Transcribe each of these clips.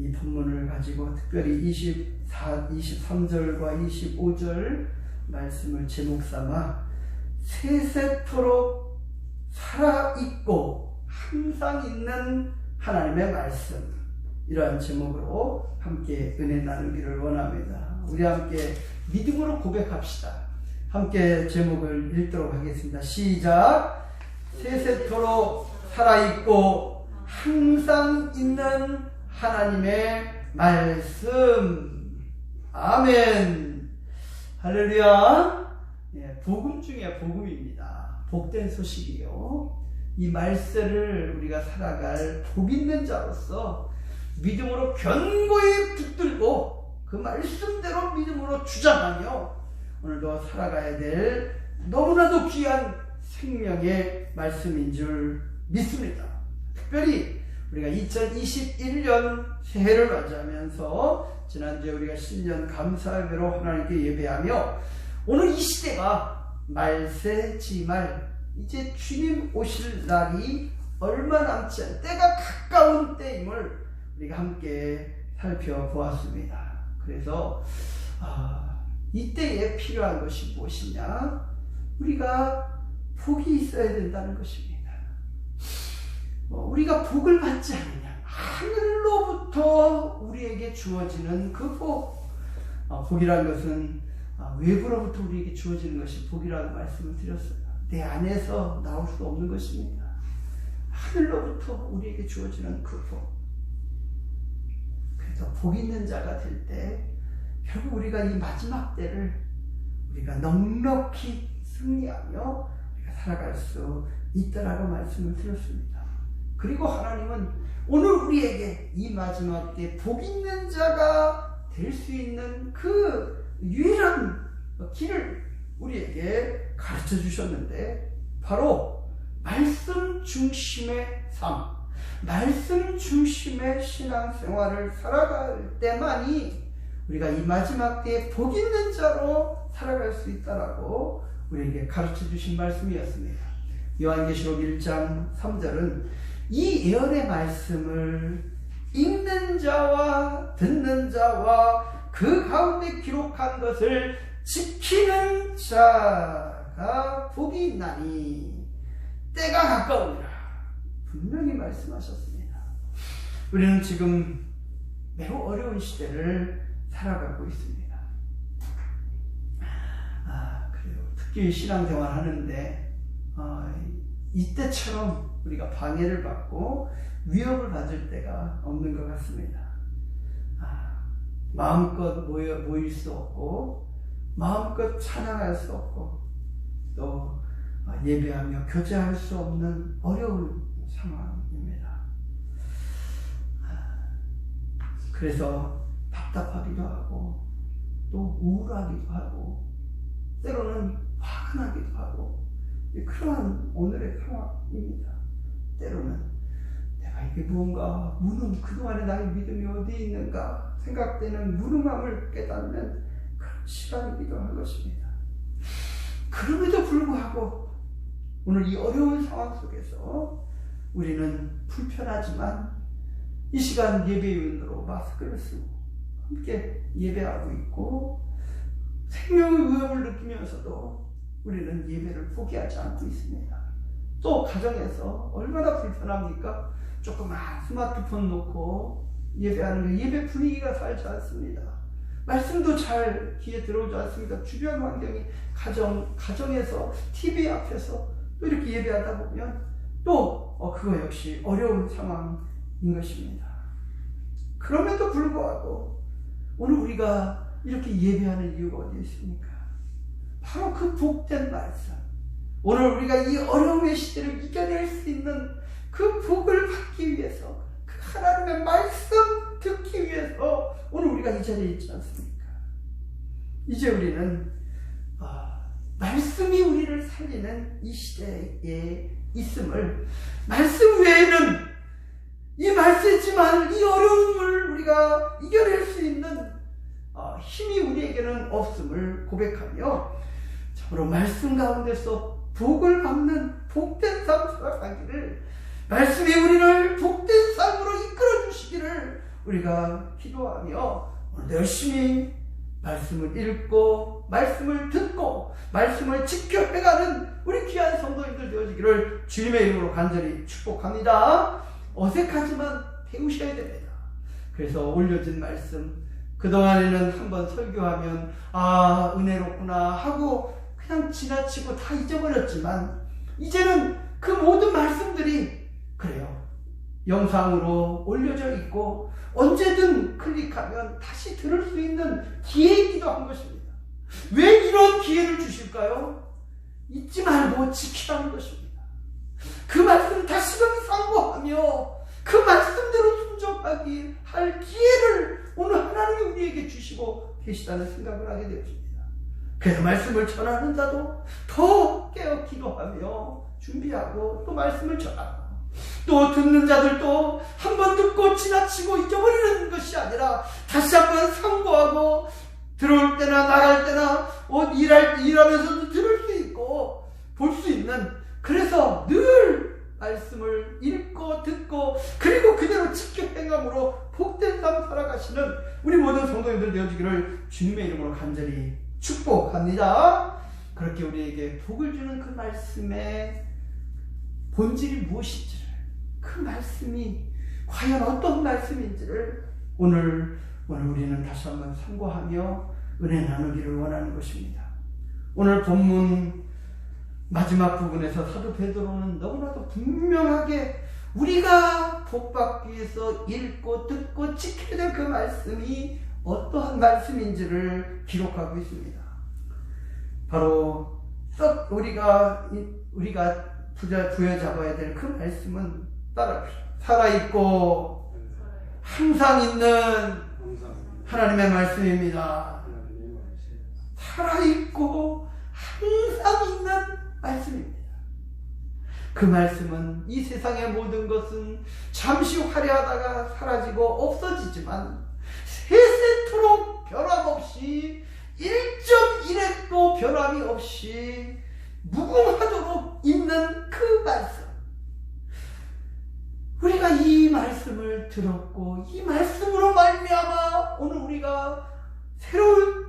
이 본문을 가지고 특별히 23절과 25절 말씀을 제목 삼아 세세토록 살아있고 항상 있는 하나님의 말씀, 이러한 제목으로 함께 은혜 나누기를 원합니다. 우리 함께 믿음으로 고백합시다. 함께 제목을 읽도록 하겠습니다. 시작. 세세토록 살아있고 항상 있는 하나님의 말씀. 아멘. 할렐루야. 복음 중에 복음입니다. 복된 소식이요. 이 말씀을 우리가 살아갈 복 있는 자로서 믿음으로 견고히 붙들고 그 말씀대로 믿음으로 주장하며 오늘도 살아가야 될 너무나도 귀한 생명의 말씀인 줄 믿습니다. 특별히 우리가 2021년 새해를 맞이하면서 지난주에 우리가 신년 감사예배로 하나님께 예배하며 오늘 이 시대가 말세지말, 이제 주님 오실 날이 얼마 남지 않은 때가 가까운 때임을 우리가 함께 살펴보았습니다. 그래서 이때에 필요한 것이 무엇이냐? 우리가 복이 있어야 된다는 것입니다. 우리가 복을 받지 않느냐? 하늘로부터 우리에게 주어지는 그 복. 복이라는 것은 외부로부터 우리에게 주어지는 것이 복이라고 말씀을 드렸어요. 내 안에서 나올 수 없는 것입니다. 하늘로부터 우리에게 주어지는 그 복. 그래서 복 있는 자가 될 때 결국 우리가 이 마지막 때를 우리가 넉넉히 승리하며 우리가 살아갈 수 있다라고 말씀을 드렸습니다. 그리고 하나님은 오늘 우리에게 이 마지막 때 복 있는 자가 될 수 있는 그 유일한 길을 우리에게 가르쳐 주셨는데, 바로 말씀 중심의 삶, 말씀 중심의 신앙생활을 살아갈 때만이 우리가 이 마지막 때에 복 있는 자로 살아갈 수 있다라고 우리에게 가르쳐 주신 말씀이었습니다. 요한계시록 1장 3절은 이 예언의 말씀을 읽는 자와 듣는 자와 그 가운데 기록한 것을 지키는 자가 복이 있나니 때가 가까우니라 분명히 말씀하셨습니다. 우리는 지금 매우 어려운 시대를 살아가고 있습니다. 그래요. 특히 신앙생활 하는데 이때처럼 우리가 방해를 받고 위협을 받을 때가 없는 것 같습니다. 마음껏 모일 수 없고 마음껏 찬양할 수 없고 또 예배하며 교제할 수 없는 어려운 상황입니다. 그래서 답답하기도 하고 또 우울하기도 하고 때로는 화가 나기도 하고 그러한 오늘의 상황입니다. 때로는 내가 이게 무언가 그동안에 나의 믿음이 어디 있는가 생각되는 무능함을 깨닫는 그런 시간이기도 한 것입니다. 그럼에도 불구하고 오늘 이 어려운 상황 속에서 우리는 불편하지만 이 시간 예배위원으로 마스크를 쓰고 함께 예배하고 있고 생명의 위협을 느끼면서도 우리는 예배를 포기하지 않고 있습니다. 또 가정에서 얼마나 불편합니까? 조그만 스마트폰 놓고 예배하는 게 예배 분위기가 살지 않습니다. 말씀도 잘 귀에 들어오지 않습니다. 주변 환경이 가정에서 TV 앞에서 또 이렇게 예배하다 보면 또 그거 역시 어려운 상황인 것입니다. 그럼에도 불구하고 오늘 우리가 이렇게 예배하는 이유가 어디 있습니까? 바로 그 복된 말씀, 오늘 우리가 이 어려움의 시대를 이겨낼 수 있는 그 복을 받기 위해서, 그 하나님의 말씀 듣기 위해서 오늘 우리가 이 자리에 있지 않습니까? 이제 우리는 말씀이 우리를 살리는 이 시대에 있음을, 말씀 외에는 이 말씀이지만 이 어려움을 우리가 이겨낼 수 있는 힘이 우리에게는 없음을 고백하며 참으로 말씀 가운데서 복을 받는 복된 삶 살아가기를, 말씀이 우리를 복된 삶으로 이끌어 주시기를 우리가 기도하며 오늘도 열심히 말씀을 읽고 말씀을 듣고 말씀을 지켜 해가는 우리 귀한 성도님들 되어지기를 주님의 이름으로 간절히 축복합니다. 어색하지만 배우셔야 됩니다. 그래서 올려진 말씀, 그동안에는 한번 설교하면 은혜롭구나 하고 그냥 지나치고 다 잊어버렸지만 이제는 그 모든 말씀들이 그래요, 영상으로 올려져 있고 언제든 클릭하면 다시 들을 수 있는 기회이기도 한 것입니다. 왜 이런 기회를 주실까요? 잊지 말고 지키라는 것입니다. 그 말씀 다시금 상고하며 그 말씀대로 순종하기 할 기회를 오늘 하나님이 우리에게 주시고 계시다는 생각을 하게 되었습니다. 그래서 말씀을 전하는 자도 더 깨어 기도하며 준비하고 또 말씀을 전하고 또 듣는 자들도 한번 듣고 지나치고 잊어버리는 것이 아니라 다시 한번 상고하고 들어올 때나 나갈 때나 일하면서도 들을 수 있고 볼 수 있는, 그래서 늘 말씀을 읽고 듣고 그리고 그대로 지켜 행함으로 복된 삶 살아가시는 우리 모든 성도님들 되어지기를 주님의 이름으로 간절히 축복합니다. 그렇게 우리에게 복을 주는 그 말씀의 본질이 무엇인지를, 그 말씀이 과연 어떤 말씀인지를 오늘 우리는 다시 한번 참고하며 은혜 나누기를 원하는 것입니다. 오늘 본문 마지막 부분에서 사도 베드로는 너무나도 분명하게 우리가 복받기 위해서 읽고 듣고 지켜야 될 그 말씀이 어떠한 말씀인지를 기록하고 있습니다. 바로 우리가 부여잡아야 될 그 말씀은 살아있고 항상 있는 하나님의 말씀입니다. 살아있고 항상 있는 말씀입니다. 그 말씀은 이 세상의 모든 것은 잠시 화려하다가 사라지고 없어지지만 세세토록 변함없이 1.1핵도 변함이 없이 무궁하도록 있는 그 말씀, 우리가 이 말씀을 들었고 이 말씀으로 말미암아 오늘 우리가 새로운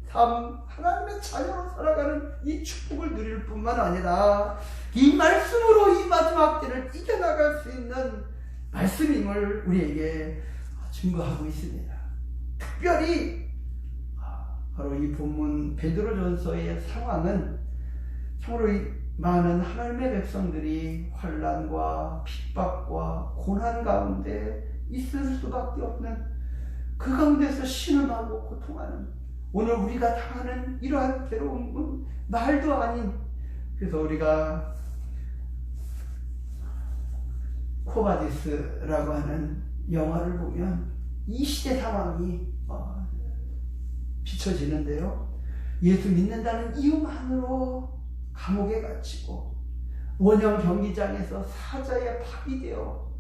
삶, 하나님의 자녀로 살아가는 이 축복을 누릴 뿐만 아니라 이 말씀으로 이 마지막 때를 이겨나갈 수 있는 말씀임을 우리에게 증거하고 있습니다. 특별히 바로 이 본문 베드로전서의 상황은 참으로 많은 하나님의 백성들이 환난과 핍박과 고난 가운데 있을 수밖에 없는, 그 가운데서 신음하고 고통하는 오늘 우리가 당하는 이러한 괴로움은 말도 아닌, 그래서 우리가 코바디스라고 하는 영화를 보면 이 시대 상황이 비춰지는데요. 예수 믿는다는 이유만으로 감옥에 갇히고 원형 경기장에서 사자의 밥이 되어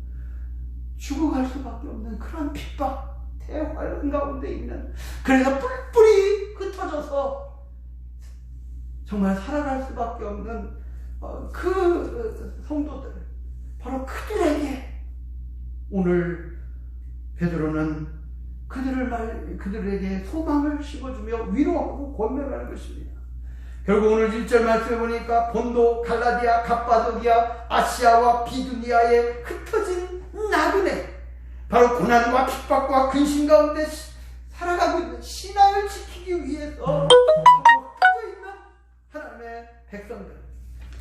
죽어갈 수밖에 없는 그런 핍박, 대환란 가운데 있는, 그래서 뿔뿔이 흩어져서 정말 살아갈 수밖에 없는 그 성도들, 바로 그들에게 오늘 베드로는 그들에게 소망을 심어주며 위로하고 권면하는 것입니다. 결국 오늘 1절 말씀해 보니까 본도, 갈라디아, 갑바도기아, 아시아와 비두니아에 흩어진 나그네, 바로 고난과 핍박과 근심 가운데 살아가고 있는 신앙을 지키기 위해서 흩어져 있는 하나님의 백성들,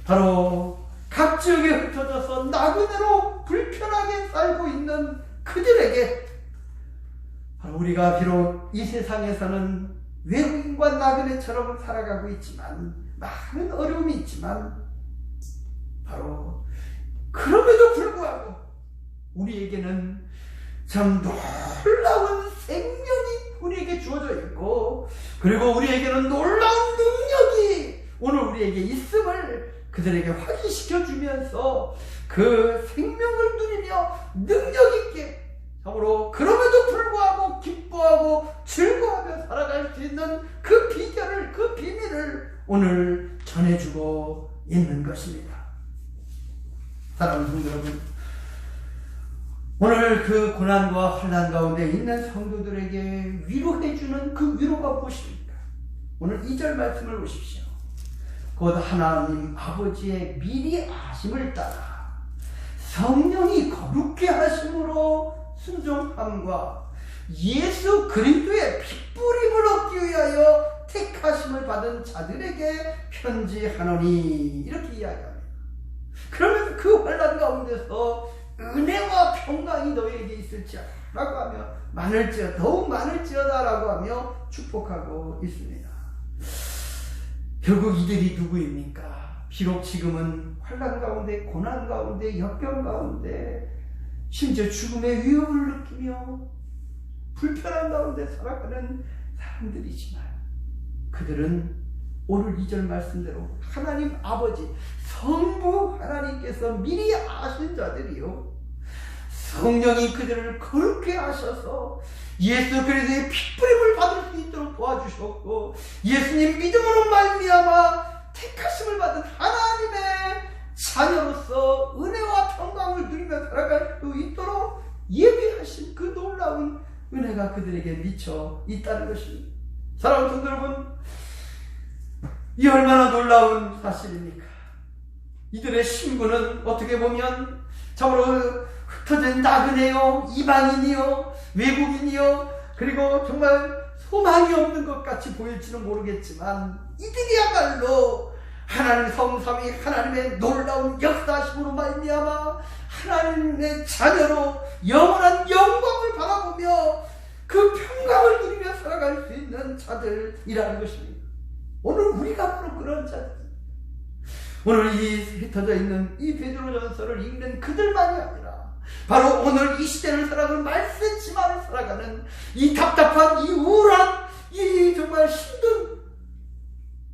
바로 각 지역에 흩어져서 나그네로 불편하게 살고 있는 그들에게, 바로 우리가 비록 이 세상에서는 외국인과 나그네처럼 살아가고 있지만, 많은 어려움이 있지만, 바로 그럼에도 불구하고 우리에게는 참 놀라운 생명이 우리에게 주어져 있고, 그리고 우리에게는 놀라운 능력이 오늘 우리에게 있음을 그들에게 확인시켜 주면서 그 생명을 누리며 능력 있게, 참으로 그럼에도 불구하고 기뻐하고 즐거워하며 살아갈 수 있는 그 비결을, 그 비밀을 오늘 전해주고 있는 것입니다. 사랑하는 성도 여러분, 오늘 그 고난과 환난 가운데 있는 성도들에게 위로해주는 그 위로가 무엇입니까? 오늘 2절 말씀을 보십시오. 곧 하나님 아버지의 미리 아심을 따라 성령이 거룩게 하심으로 순종함과 예수 그리스도의 핏부림을 얻기 위하여 택하심을 받은 자들에게 편지하노니, 이렇게 이야기합니다. 그러면서 그 환난 가운데서 은혜와 평강이 너희에게 있을지라고 하며 더욱 많을지어다라고 하며 축복하고 있습니다. 결국 이들이 누구입니까? 비록 지금은 환난 가운데, 고난 가운데, 역경 가운데, 심지어 죽음의 위협을 느끼며 불편한 가운데 살아가는 사람들이지만, 그들은 오늘 2절 말씀대로 하나님 아버지 성부 하나님께서 미리 아신 자들이요, 성령이 그들을 거룩게 하셔서 예수 그리스도의 핏부림을 받을 수 있도록 도와주셨고, 예수님 믿음으로 말미암아 택하심을 받은 하나님의 자녀로서 은혜와 평강을 누리며 살아갈 수 있도록 예비하신 그 놀라운 은혜가 그들에게 미쳐 있다는 것입니다. 사랑하는 성도 여러분, 이 얼마나 놀라운 사실입니까? 이들의 신분은 어떻게 보면 참으로 흩어진 나그네요, 이방인이요, 외국인이요, 그리고 정말 소망이 없는 것 같이 보일지는 모르겠지만, 이들이야말로 하나님 성삼위 하나님의 놀라운 역사심으로 말미암아 하나님의 자녀로 영원한 영광을 바라보며 그 평강을 누리며 살아갈 수 있는 자들이라는 것입니다. 오늘 우리가 바로 그런 자들, 오늘 이 흩어져 있는 이 베드로전서를 읽는 그들만이 아니라 바로 오늘 이 시대를 살아가는 말세지만을 살아가는 이 답답한, 이 우울한, 이 정말 힘든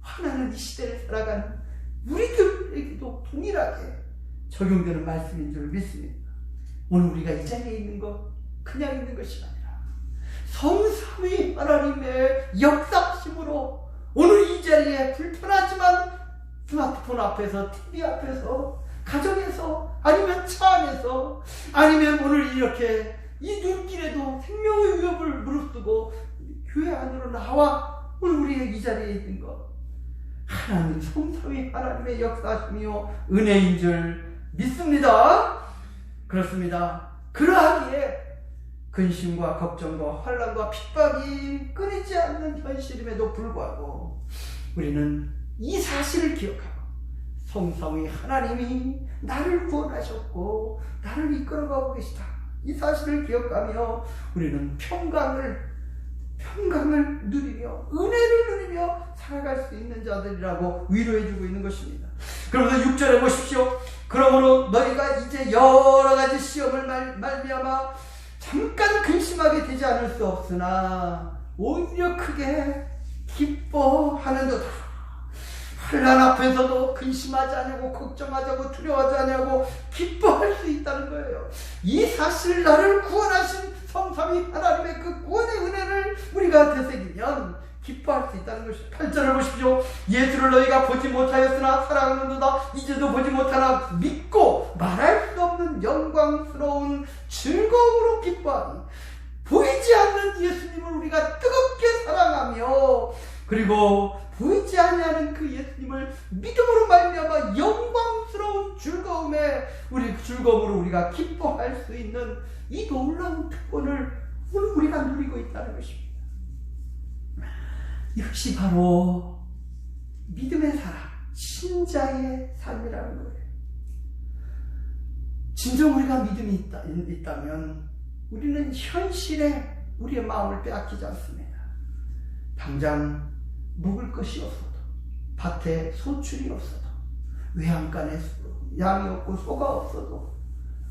화나는 이 시대를 살아가는 우리들에게도 동일하게 적용되는 말씀인 줄 믿습니다. 오늘 우리가 이 자리에 있는 것 그냥 있는 것이 아니라 성삼위 하나님의 역사심으로 오늘 이 자리에 불편하지만 스마트폰 앞에서, TV 앞에서, 가정에서, 아니면 차 안에서, 아니면 오늘 이렇게 이 눈길에도 생명의 위협을 무릅쓰고 교회 안으로 나와 오늘 우리의 이 자리에 있는 것, 하나님 성삼위 하나님의 역사심이요 은혜인 줄 믿습니다. 그렇습니다. 그러하기에 근심과 걱정과 환난과 핍박이 끊이지 않는 현실임에도 불구하고 우리는 이 사실을 기억하고 성삼위 하나님이 나를 구원하셨고 나를 이끌어가고 계시다, 이 사실을 기억하며 우리는 평강을 누리며 은혜를 누리며 살아갈 수 있는 자들이라고 위로해주고 있는 것입니다. 그러면서 6절에 보십시오. 그러므로 너희가 이제 여러 가지 시험을 말미암아 잠깐 근심하게 되지 않을 수 없으나 오히려 크게 기뻐하는도다. 환난 앞에서도 근심하지 않냐고, 걱정하지 않고, 두려워하지 않냐고 기뻐할 수 있다는 거예요. 이 사실, 나를 구원하신 성삼위 하나님의 그 구원의 은혜를 우리가 되새기면 기뻐할 수 있다는 것이죠. 8절을 보십시오. 예수를 너희가 보지 못하였으나 사랑하는도다. 이제도 보지 못하나 믿고 말할 수 없는 영광스러운 즐거움으로 기뻐하니, 보이지 않는 예수님을 우리가 뜨겁게 사랑하며, 그리고 보이지 않는 그 예수님을 믿음으로 말미암아 영광스러운 즐거움으로 우리가 기뻐할 수 있는 이 놀라운 특권을 오늘 우리가 누리고 있다는 것입니다. 이것이 바로 믿음의 사람, 신자의 삶이라는 거예요. 진정 우리가 믿음이 있다면 우리는 현실에 우리의 마음을 빼앗기지 않습니다. 당장 먹을 것이 없어도, 밭에 소출이 없어도, 외양간에 양이 없고 소가 없어도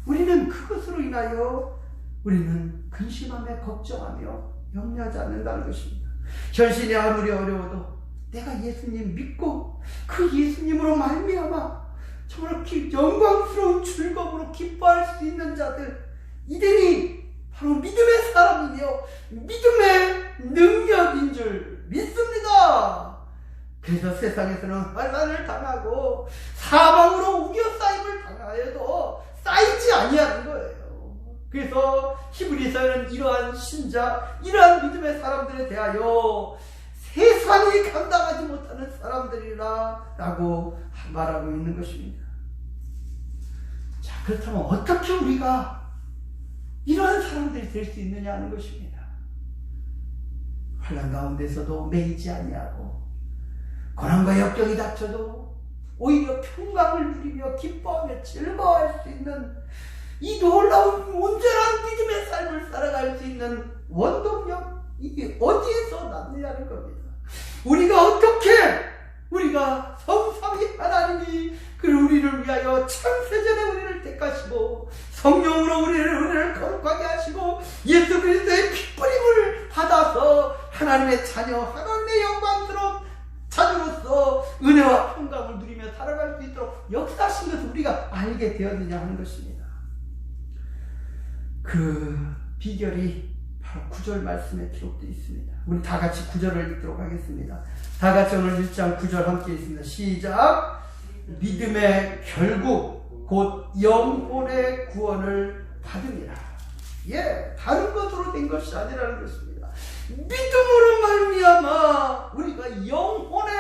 우리는 그것으로 인하여 우리는 근심하며 걱정하며 염려하지 않는다는 것입니다. 현실이 아무리 어려워도 내가 예수님 믿고 그 예수님으로 말미암아 정말 영광스러운 즐거움으로 기뻐할 수 있는 자들, 이들이 바로 믿음의 사람이며 믿음의 능력인 줄 믿습니다. 그래서 세상에서는 환난을 당하고 사방으로 우겨싸임을 당하여도 쌓이지 아니하는 거예요. 그래서 히브리서는 이러한 신자, 이러한 믿음의 사람들에 대하여 세상이 감당하지 못하는 사람들이라 라고 말하고 있는 것입니다. 자, 그렇다면 어떻게 우리가 이러한 사람들이 될 수 있느냐 하는 것입니다. 환난 가운데서도 매이지 아니하고 고난과 역경이 닥쳐도 오히려 평강을 누리며 기뻐하며 즐거워할 수 있는 이 놀라운 온전한 믿음의 삶을 살아갈 수 있는 원동력, 이게 어디에서 났느냐는 겁니다. 우리가 어떻게, 우리가 성삼위 하나님이 우리를 위하여 창세전에 우리를 택하시고 성령으로 우리를 거룩하게 하시고 예수 그리스도의 핏뿌림을 받아서 하나님의 자녀, 하나님의 영광스러운 자녀로서 은혜와 평강을 누리며 살아갈 수 있도록 역사하신 것을 우리가 알게 되었느냐 하는 것입니다. 그 비결이 바로 9절 말씀에 기록되어 있습니다. 우리 다 같이 9절을 읽도록 하겠습니다. 다 같이 오늘 1장 9절 함께 있습니다. 시작. 믿음의 결국 곧 영혼의 구원을 받으니라. 예, 다른 것으로 된 것이 아니라는 것입니다. 믿음으로 말미암아 우리가 영혼의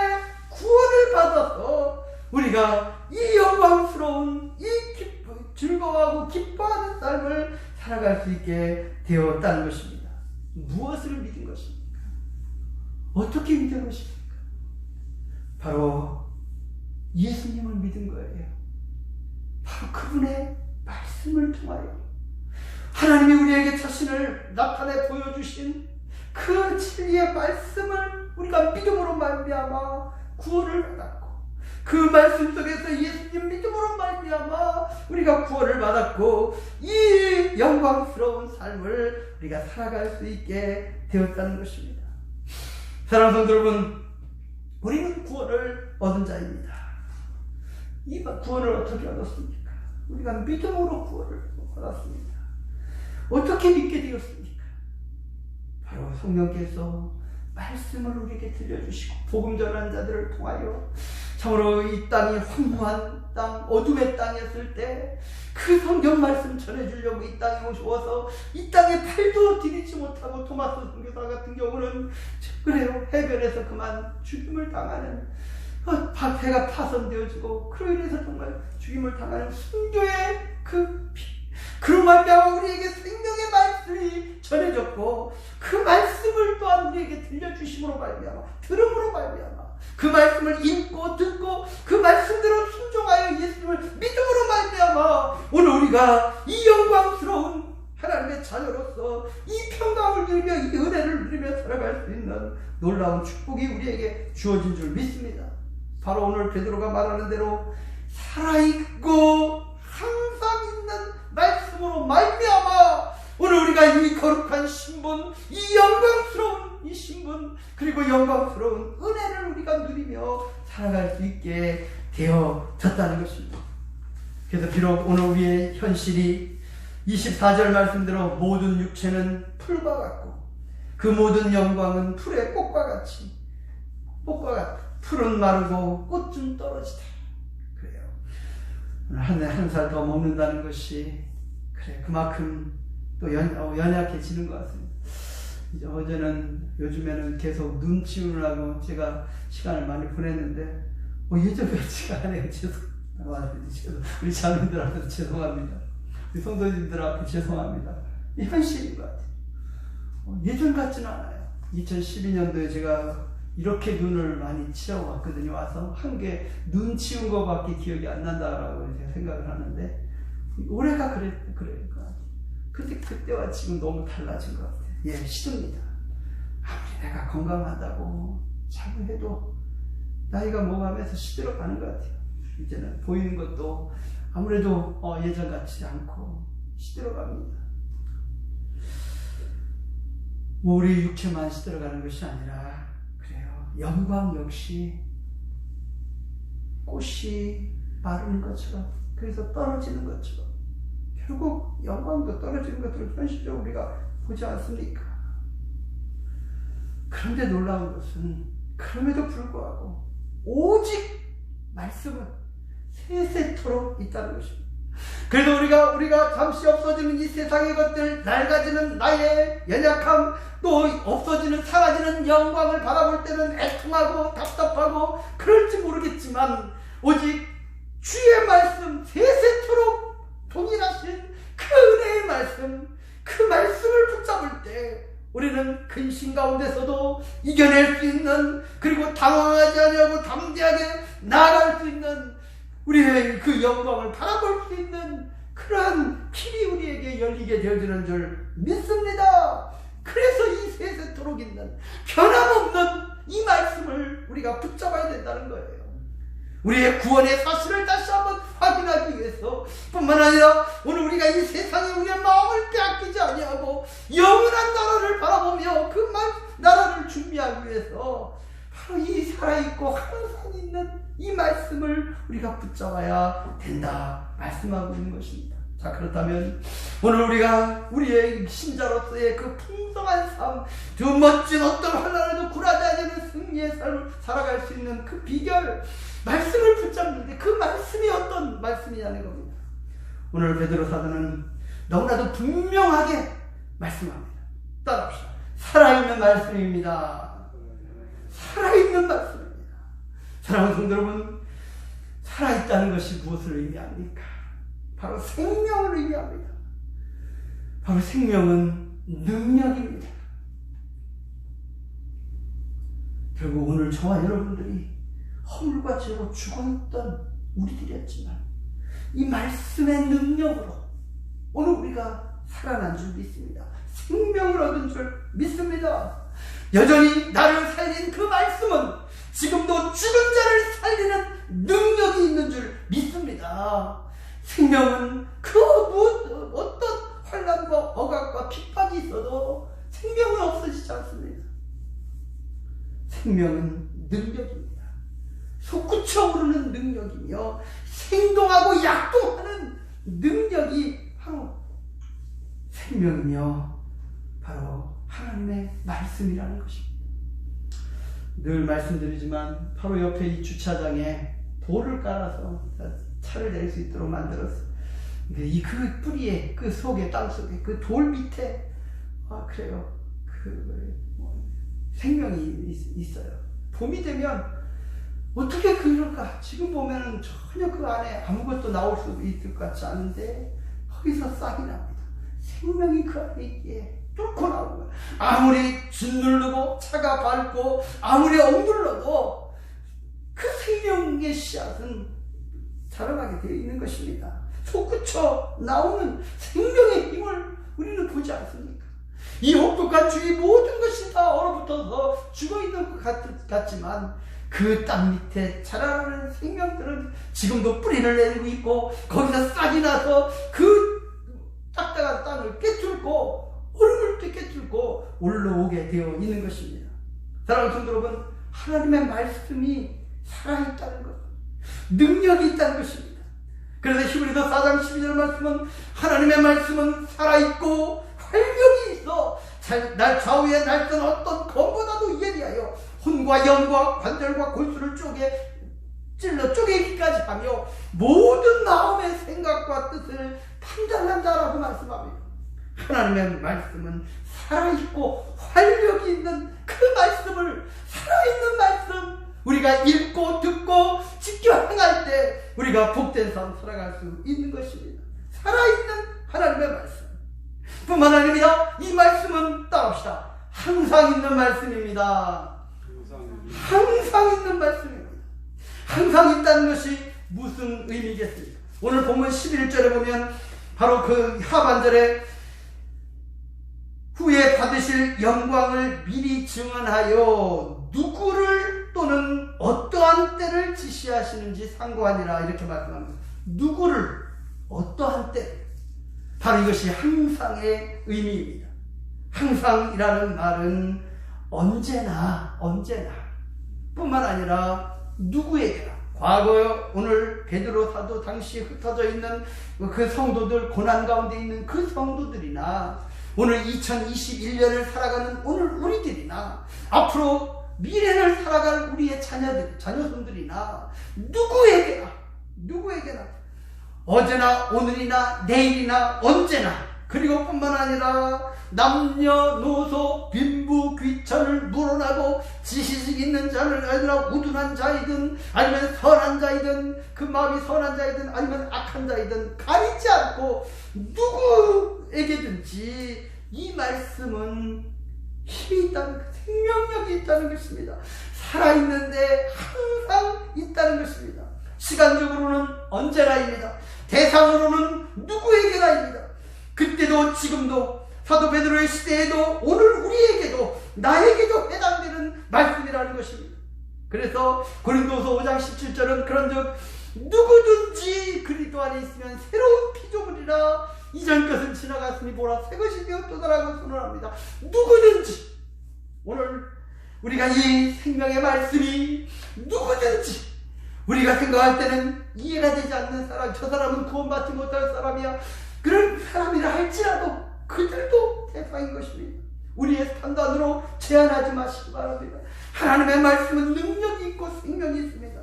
구원을 받아서 우리가 이 영광스러운 이 즐거워하고 기뻐하는 삶을 살아갈 수 있게 되었다는 것입니다. 무엇을 믿은 것입니까? 어떻게 믿은 것입니까? 바로 예수님을 믿은 거예요. 바로 그분의 말씀을 통하여 하나님이 우리에게 자신을 나타내 보여주신 그 진리의 말씀을 우리가 믿음으로 말미암아 구원을 받았고, 그 말씀 속에서 예수님 믿음으로 말미암아 우리가 구원을 받았고 이 영광스러운 삶을 우리가 살아갈 수 있게 되었다는 것입니다. 사랑하는 성도 여러분, 우리는 구원을 얻은 자입니다. 이 구원을 어떻게 얻었습니까? 우리가 믿음으로 구원을 받았습니다. 어떻게 믿게 되었습니까? 바로 성령께서 말씀을 우리에게 들려주시고 복음 전하는 자들을 통하여 참으로 이 땅이 황무한 땅, 어둠의 땅이었을 때 그 성경 말씀 전해주려고 이 땅에 오셔서 이 땅에 팔도 디디지 못하고 토마스 선교사 같은 경우는 그래요, 해변에서 그만 죽임을 당하는, 배가 파손되어지고 그로 인해서 정말 죽임을 당하는 순교의 그로 말미암아 우리에게 생명의 말씀이 전해졌고 그 말씀을 또한 우리에게 들려주심으로 말미암아, 들음으로 말미암아 그 말씀을 읽고 듣고 그 말씀대로 순종하여 예수님을 믿음으로 말미암아 오늘 우리가 이 영광스러운 하나님의 자녀로서 이 평강을 누리며 이 은혜를 누리며 살아갈 수 있는 놀라운 축복이 우리에게 주어진 줄 믿습니다. 바로 오늘 베드로가 말하는 대로 살아있고 항상 있는 말씀으로 말미암아 오늘 우리가 이 거룩한 신분, 이 영광스러운 이 신분, 그리고 영광스러운 은혜를 우리가 누리며 살아갈 수 있게 되어졌다는 것입니다. 그래서 비록 오늘 우리의 현실이 24절 말씀대로 모든 육체는 풀과 같고 그 모든 영광은 풀의 꽃과 같이, 풀은 마르고 꽃은 떨어지다. 그래요. 한 살 더 먹는다는 것이 그래 그만큼 또 연약해지는 것 같습니다. 이제 요즘에는 계속 눈 치우느라고 제가 시간을 많이 보냈는데 예전 같지가 않아요. 우리 자매들한테도 죄송합니다. 우리 성도님들 앞에 죄송합니다. 이 현실인 것 같아요. 예전 같지는 않아요. 2012년도에 제가 이렇게 눈을 많이 치우고 왔거든요. 와서 한 게 눈 치운 거밖에 기억이 안 난다라고 제가 생각을 하는데 올해가 그래요. 근데 그때와 지금 너무 달라진 것 같아요. 예, 싫습니다. 아무리 내가 건강하다고 자꾸 해도 나이가 먹어가면서 시들어가는 것 같아요. 이제는 보이는 것도 아무래도 예전 같지 않고 시들어갑니다. 우리 육체만 시들어가는 것이 아니라 그래요. 영광 역시 꽃이 마르는 것처럼, 그래서 떨어지는 것처럼 결국 영광도 떨어지는 것들을 현실적으로 우리가 보지 않습니까? 그런데 놀라운 것은 그럼에도 불구하고 오직 말씀은 세세토록 있다는 것입니다. 그래도 우리가 잠시 없어지는 이 세상의 것들, 낡아지는 나의 연약함, 또 없어지는 사라지는 영광을 바라볼 때는 애통하고 답답하고 그럴지 모르겠지만, 오직 주의 말씀, 세세토록 동일하신 그 은혜의 말씀, 그 말씀을 붙잡을 때 우리는 근심 가운데서도 이겨낼 수 있는, 그리고 당황하지 아니하고 담대하게 나아갈 수 있는, 우리의 그 영광을 바라볼 수 있는 그러한 길이 우리에게 열리게 되어지는 줄 믿습니다. 그래서 이 세세토록 있는 변함없는 이 말씀을 우리가 붙잡아야 된다는 거예요. 우리의 구원의 사실을 다시 한번 확인하기 위해서 뿐만 아니라, 오늘 우리가 이 세상에 우리의 마음을 빼앗기지 아니하고 영원한 나라를 바라보며 그 나라를 준비하기 위해서 바로 이 살아있고 항상 있는 이 말씀을 우리가 붙잡아야 된다 말씀하고 있는 것입니다. 자, 그렇다면 오늘 우리가 우리의 신자로서의 그 풍성한 삶, 그 멋진 어떤 환난에도 굴하지 않는 승리의 삶을 살아갈 수 있는 그 비결, 말씀을 붙잡는데 그 말씀이 어떤 말씀이냐는 겁니다. 오늘 베드로 사도는 너무나도 분명하게 말씀합니다. 따라합시다. 살아있는 말씀입니다. 살아있는 말씀입니다. 사랑하는 성도 여러분, 살아있다는 것이 무엇을 의미합니까? 바로 생명을 의미합니다. 바로 생명은 능력입니다. 결국 오늘 저와 여러분들이 허물과 죄로 죽어있던 우리들이었지만 이 말씀의 능력으로 오늘 우리가 살아난 줄 믿습니다. 생명을 얻은 줄 믿습니다. 여전히 나를 살린 그 말씀은 지금도 죽은 자를 살리는 능력이 있는 줄 믿습니다. 생명은 그 어떤 환난과 억압과 핍박이 있어도 생명은 없어지지 않습니다. 생명은 능력입니다. 솟구쳐 오르는 능력이며 생동하고 약동하는 능력이 바로 생명이며 바로 하나님의 말씀이라는 것입니다. 늘 말씀드리지만 바로 옆에 이 주차장에 돌을 깔아서 차를 낼 수 있도록 만들었어요. 그 뿌리에, 그 속에, 땅 속에, 그 돌 밑에, 그래요. 생명이 있어요. 봄이 되면 어떻게 그럴까? 지금 보면은 전혀 그 안에 아무것도 나올 수 있을 것 같지 않은데 거기서 싹이 납니다. 생명이 그 안에 있기에 뚫고 나오는 거예요. 아무리 짓누르고 차가 밟고 아무리 억눌러도 그 생명의 씨앗은 자라나게 되어 있는 것입니다. 솟구쳐 나오는 생명의 힘을 우리는 보지 않습니까? 이 혹독한 주위 모든 것이 다 얼어붙어서 죽어있는 것 같지만 그 땅 밑에 자라나는 생명들은 지금도 뿌리를 내리고 있고 거기서 싹이 나서 그 딱딱한 땅을 깨뚫고 얼음을 깨뚫고 올라오게 되어 있는 것입니다. 사랑하는 성도 여러분, 하나님의 말씀이 살아있다는 것, 능력이 있다는 것입니다. 그래서 히브리서 4장 12절 말씀은 하나님의 말씀은 살아있고 활력이 있어 날 좌우에 날던 어떤 검보다도 예리하여 혼과 영과 관절과 골수를 찔러 쪼개기까지 하며 모든 마음의 생각과 뜻을 판단한다라고 말씀합니다. 하나님의 말씀은 살아있고 활력이 있는 그 말씀을, 살아있는 말씀, 우리가 읽고 듣고 지켜 행할 때 우리가 복된 삶 살아갈 수 있는 것입니다. 살아있는 하나님의 말씀 뿐만 아닙니다. 이 말씀은 따라합시다. 항상 있는 말씀입니다. 항상 있는 말씀입니다. 항상 있다는 것이 무슨 의미겠습니까? 오늘 본문 11절에 보면 바로 그 하반절에 후에 받으실 영광을 미리 증언하여 누구를 또는 어떠한 때를 지시하시는지 상고하니라 이렇게 말씀합니다. 누구를, 어떠한 때, 바로 이것이 항상의 의미입니다. 항상이라는 말은 언제나 뿐만 아니라 누구에게나, 과거 오늘 베드로 사도 당시에 흩어져 있는 그 성도들, 고난 가운데 있는 그 성도들이나 오늘 2021년을 살아가는 오늘 우리들이나 앞으로 미래를 살아갈 우리의 자녀손들이나 누구에게나 어제나 오늘이나 내일이나 언제나, 그리고 뿐만 아니라 남녀노소 빈부 귀천을 물어나고 지식 있는 자를 아니라 우둔한 자이든 아니면 선한 자이든 그 마음이 선한 자이든 아니면 악한 자이든 가리지 않고 누구에게든지 이 말씀은 힘이 있다는 것, 생명력이 있다는 것입니다. 살아있는데 항상 있다는 것입니다. 시간적으로는 언제나입니다. 대상으로는 누구에게나입니다. 그때도 지금도 사도 베드로의 시대에도 오늘 우리에게도 나에게도 해당되는 말씀이라는 것입니다. 그래서 고린도서 5장 17절은 그런즉 누구든지 그리스도 안에 있으면 새로운 피조물이라 이전 것은 지나갔으니 보라 새 것이 되었도다라고 선언합니다. 누구든지 오늘 우리가 이 생명의 말씀이 누구든지 우리가 생각할 때는 이해가 되지 않는 사람, 저 사람은 구원받지 못할 사람이야, 그런 사람이라 할지라도 그들도 대상인 것입니다. 우리의 판단으로 제한하지 마시기 바랍니다. 하나님의 말씀은 능력이 있고 생명이 있습니다.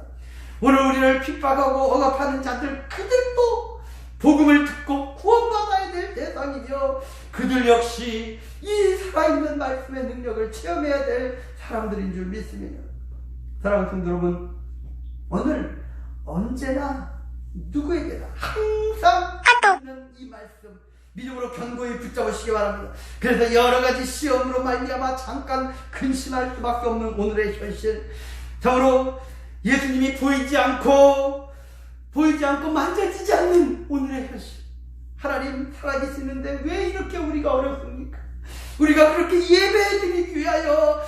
오늘 우리를 핍박하고 억압하는 자들, 그들도 복음을 듣고 구원받아야 될 대상이며 그들 역시 이 살아있는 말씀의 능력을 체험해야 될 사람들인 줄 믿습니다. 사랑하는 성도 여러분, 오늘 언제나 누구에게나 항상 있는 이 말씀 믿음으로 견고히 붙잡으시기 바랍니다. 그래서 여러가지 시험으로 말미암아 잠깐 근심할 수밖에 없는 오늘의 현실, 참으로 예수님이 보이지 않고 만져지지 않는 오늘의 현실, 하나님 살아계시는데 왜 이렇게 우리가 어렵습니까? 우리가 그렇게 예배드리기 위하여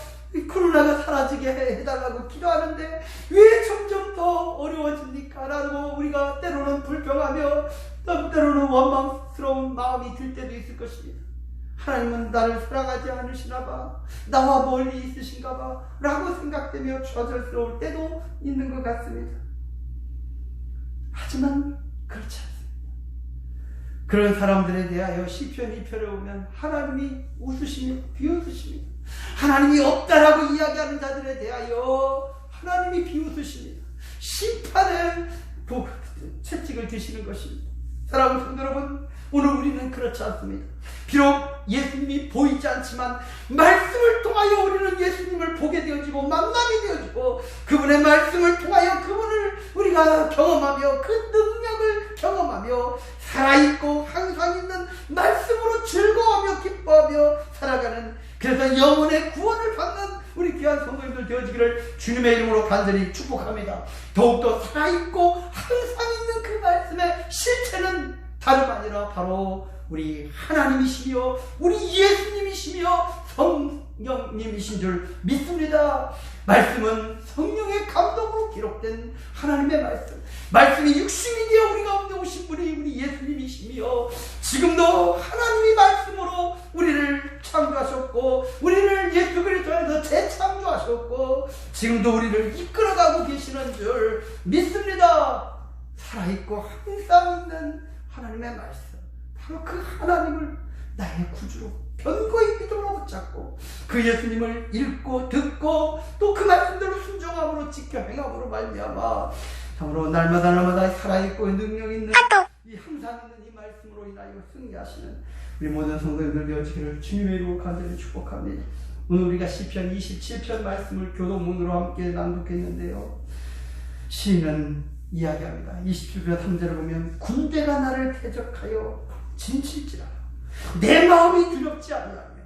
코로나가 사라지게 해달라고 기도하는데 왜 점점 더 어려워집니까? 라고 우리가 때로는 불평하며 때로는 원망스러운 마음이 들 때도 있을 것입니다. 하나님은 나를 사랑하지 않으시나 봐, 나와 멀리 있으신가 봐 라고 생각되며 좌절스러울 때도 있는 것 같습니다. 하지만 그렇지 않습니다. 그런 사람들에 대하여 시편 2편에 보면 하나님이 웃으시며 비웃으십니다. 하나님이 없다라고 이야기하는 자들에 대하여 하나님이 비웃으십니다. 심판의 채찍을 드시는 것입니다. 사랑하는 성도 여러분, 오늘 우리는 그렇지 않습니다. 비록 예수님이 보이지 않지만 말씀을 통하여 우리는 예수님을 보게 되어지고 만나게 되어지고 그분의 말씀을 통하여 그분을 우리가 경험하며 그 능력을 경험하며 살아있고 항상 있는 말씀으로 즐거워하며 기뻐하며 살아가는, 그래서 영혼의 구원을 받는 우리 귀한 성도님들 되어지기를 주님의 이름으로 간절히 축복합니다. 더욱더 살아있고 항상 있는 그 말씀의 실체는 다름 아니라 바로 우리 하나님이시며 우리 예수님이시며 성령님이신 줄 믿습니다. 말씀은 성령의 감동으로 기록된 하나님의 말씀이 육신이 되어 우리 가운데 오신 분이 우리 예수님이시며 지금도 하나님이 말씀으로 우리를 창조하셨고 우리를 예수 그리스도에서 재창조하셨고 지금도 우리를 이끌어가고 계시는 줄 믿습니다. 살아있고 항상 있는 하나님의 말씀, 바로 그 하나님을 나의 구주로 견고히 믿음으로 붙잡고 그 예수님을 읽고 듣고 또 그 말씀대로 순종함으로 지켜 행함으로 말미암아 참으로 날마다 살아있고 능력 있는 이 항상 있는 이 말씀으로 인하여 승리하시는 우리 모든 성도님들 되어지기를 주님의 이름으로 간절히 축복합니다. 오늘 우리가 시편 27편 말씀을 교도문으로 함께 낭독했는데요, 시인은 이야기합니다. 27편 3절을 보면 군대가 나를 대적하여 진칠지라도 내 마음이 두렵지 아니하며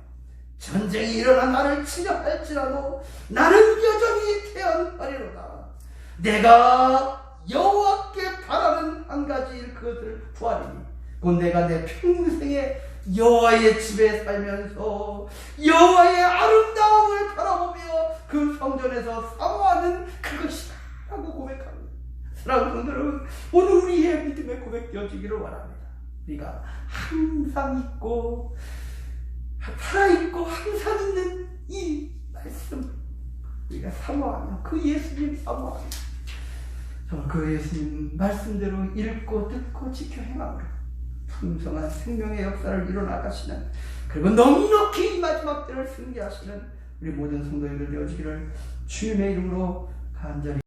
전쟁이 일어나 나를 치려 할지라도 나는 여전히 태어나리로다. 내가 여호와께 바라는 한 가지 일, 그것을 구하리니 곧 내가 내 평생에 여호와의 집에 살면서 여호와의 아름다움을 바라보며 그 성전에서 사모하는 그것이다 라고 고백합니다. 사랑하는 분들 여러분, 오늘 우리의 믿음의 고백 되어지기를 원합니다. 우리가 항상 있고 살아있고 항상 있는 이 말씀 우리가 사모하며 그 예수님 사모하며 그 예수님 말씀대로 읽고 듣고 지켜 행함으로 풍성한 생명의 역사를 이뤄나가시는, 그리고 넉넉히 이 마지막 때를 승리하시는 우리 모든 성도님들 되어지기를 주님의 이름으로 간절히